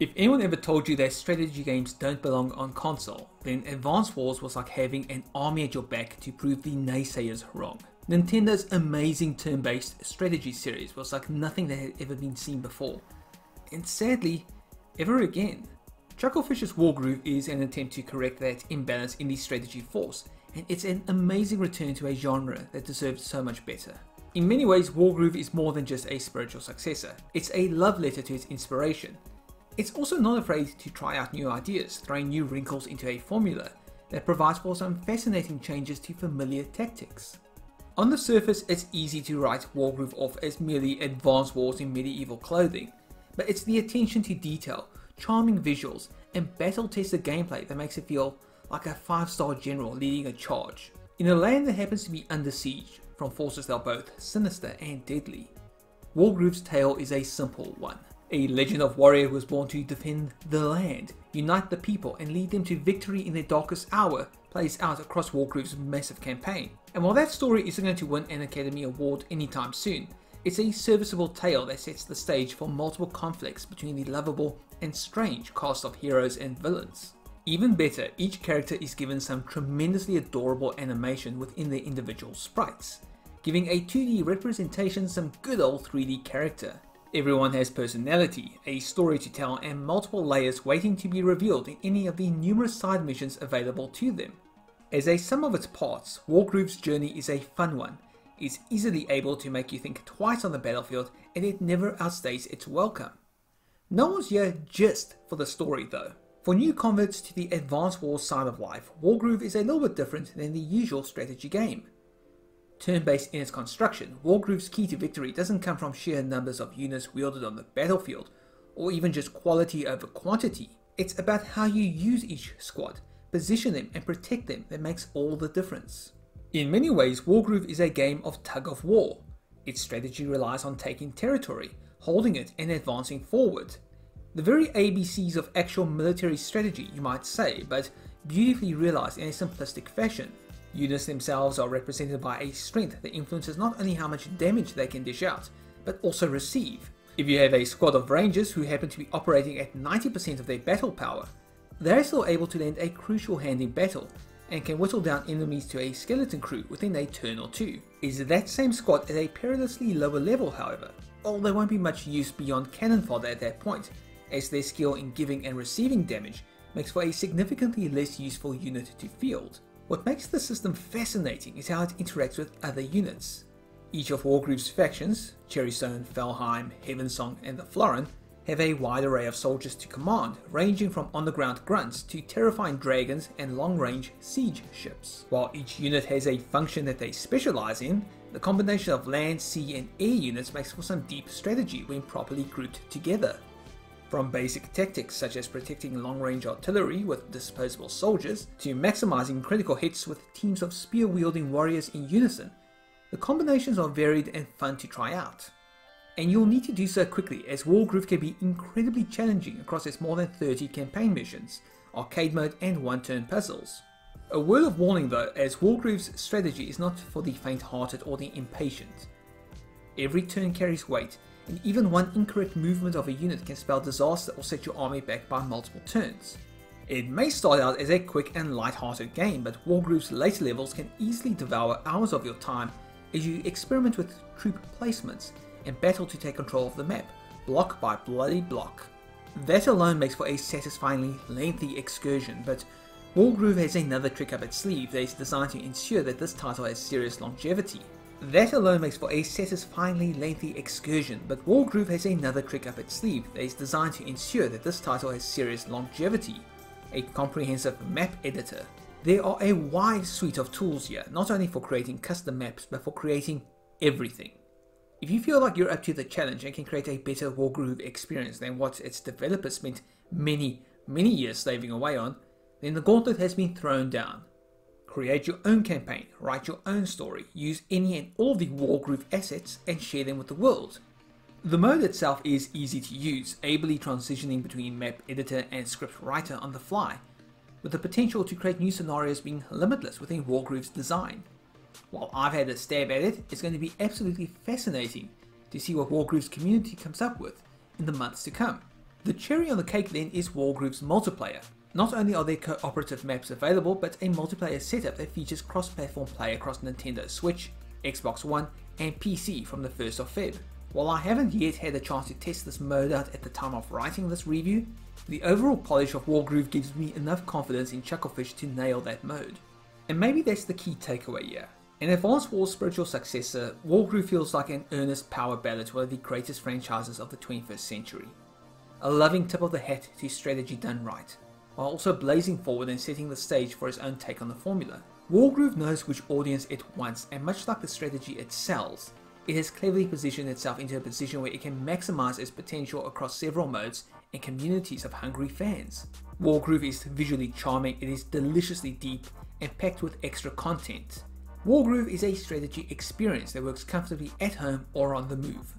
If anyone ever told you that strategy games don't belong on console, then Advance Wars was like having an army at your back to prove the naysayers wrong. Nintendo's amazing turn-based strategy series was like nothing that had ever been seen before, and sadly, ever again. Chucklefish's Wargroove is an attempt to correct that imbalance in the strategy force, and it's an amazing return to a genre that deserved so much better. In many ways, Wargroove is more than just a spiritual successor. It's a love letter to its inspiration. It's also not afraid to try out new ideas, throwing new wrinkles into a formula that provides for some fascinating changes to familiar tactics. On the surface, it's easy to write Wargroove off as merely Advance Wars in medieval clothing, but it's the attention to detail, charming visuals, and battle-tested gameplay that makes it feel like a 5-star general leading a charge, in a land that happens to be under siege from forces that are both sinister and deadly. Wargroove's tale is a simple one. A legend of warrior who was born to defend the land, unite the people, and lead them to victory in their darkest hour plays out across Wargroove's massive campaign. And while that story isn't going to win an Academy Award anytime soon, it's a serviceable tale that sets the stage for multiple conflicts between the lovable and strange cast of heroes and villains. Even better, each character is given some tremendously adorable animation within their individual sprites, giving a 2D representation some good old 3D character. Everyone has personality, a story to tell, and multiple layers waiting to be revealed in any of the numerous side missions available to them. As a sum of its parts, Wargroove's journey is a fun one. It's easily able to make you think twice on the battlefield, and it never outstays its welcome. No one's here just for the story though. For new converts to the Advance Wars side of life, Wargroove is a little bit different than the usual strategy game. Turn-based in its construction, Wargroove's key to victory doesn't come from sheer numbers of units wielded on the battlefield, or even just quality over quantity. It's about how you use each squad, position them, and protect them that makes all the difference. In many ways, Wargroove is a game of tug of war. Its strategy relies on taking territory, holding it, and advancing forward. The very ABCs of actual military strategy, you might say, but beautifully realized in a simplistic fashion. Units themselves are represented by a strength that influences not only how much damage they can dish out, but also receive. If you have a squad of rangers who happen to be operating at 90% of their battle power, they're still able to lend a crucial hand in battle, and can whittle down enemies to a skeleton crew within a turn or two. Is that same squad at a perilously lower level however? Well, there won't be much use beyond cannon fodder at that point, as their skill in giving and receiving damage makes for a significantly less useful unit to field. What makes the system fascinating is how it interacts with other units. Each of Wargroove's factions, Cherrystone, Felheim, Heavensong, and the Florin, have a wide array of soldiers to command, ranging from on-the-ground grunts to terrifying dragons and long-range siege ships. While each unit has a function that they specialize in, the combination of land, sea, and air units makes for some deep strategy when properly grouped together. From basic tactics such as protecting long-range artillery with disposable soldiers, to maximizing critical hits with teams of spear-wielding warriors in unison, the combinations are varied and fun to try out. And you'll need to do so quickly, as Wargroove can be incredibly challenging across its more than 30 campaign missions, arcade mode, and one-turn puzzles. A word of warning though, as Wargroove's strategy is not for the faint-hearted or the impatient. Every turn carries weight, and even one incorrect movement of a unit can spell disaster or set your army back by multiple turns. It may start out as a quick and light-hearted game, but Wargroove's later levels can easily devour hours of your time as you experiment with troop placements and battle to take control of the map, block by bloody block. That alone makes for a satisfyingly lengthy excursion, but Wargroove has another trick up its sleeve that is designed to ensure that this title has serious longevity. A comprehensive map editor. There are a wide suite of tools here, not only for creating custom maps, but for creating everything. If you feel like you're up to the challenge and can create a better Wargroove experience than what its developers spent many years slaving away on, then the gauntlet has been thrown down. Create your own campaign, write your own story, use any and all of the Wargroove assets and share them with the world. The mode itself is easy to use, ably transitioning between map editor and script writer on the fly, with the potential to create new scenarios being limitless within Wargroove's design. While I've had a stab at it, it's going to be absolutely fascinating to see what Wargroove's community comes up with in the months to come. The cherry on the cake then is Wargroove's multiplayer. Not only are there cooperative maps available, but a multiplayer setup that features cross-platform play across Nintendo Switch, Xbox One, and PC from the 1st of Feb. While I haven't yet had a chance to test this mode out at the time of writing this review, the overall polish of Wargroove gives me enough confidence in Chucklefish to nail that mode. And maybe that's the key takeaway here. An Advance War's spiritual successor, Wargroove feels like an earnest power ballad to one of the greatest franchises of the 21st century. A loving tip of the hat to strategy done right, while also blazing forward and setting the stage for his own take on the formula. Wargroove knows which audience it wants, and much like the strategy it sells, it has cleverly positioned itself into a position where it can maximize its potential across several modes and communities of hungry fans. Wargroove is visually charming, it is deliciously deep and packed with extra content. Wargroove is a strategy experience that works comfortably at home or on the move.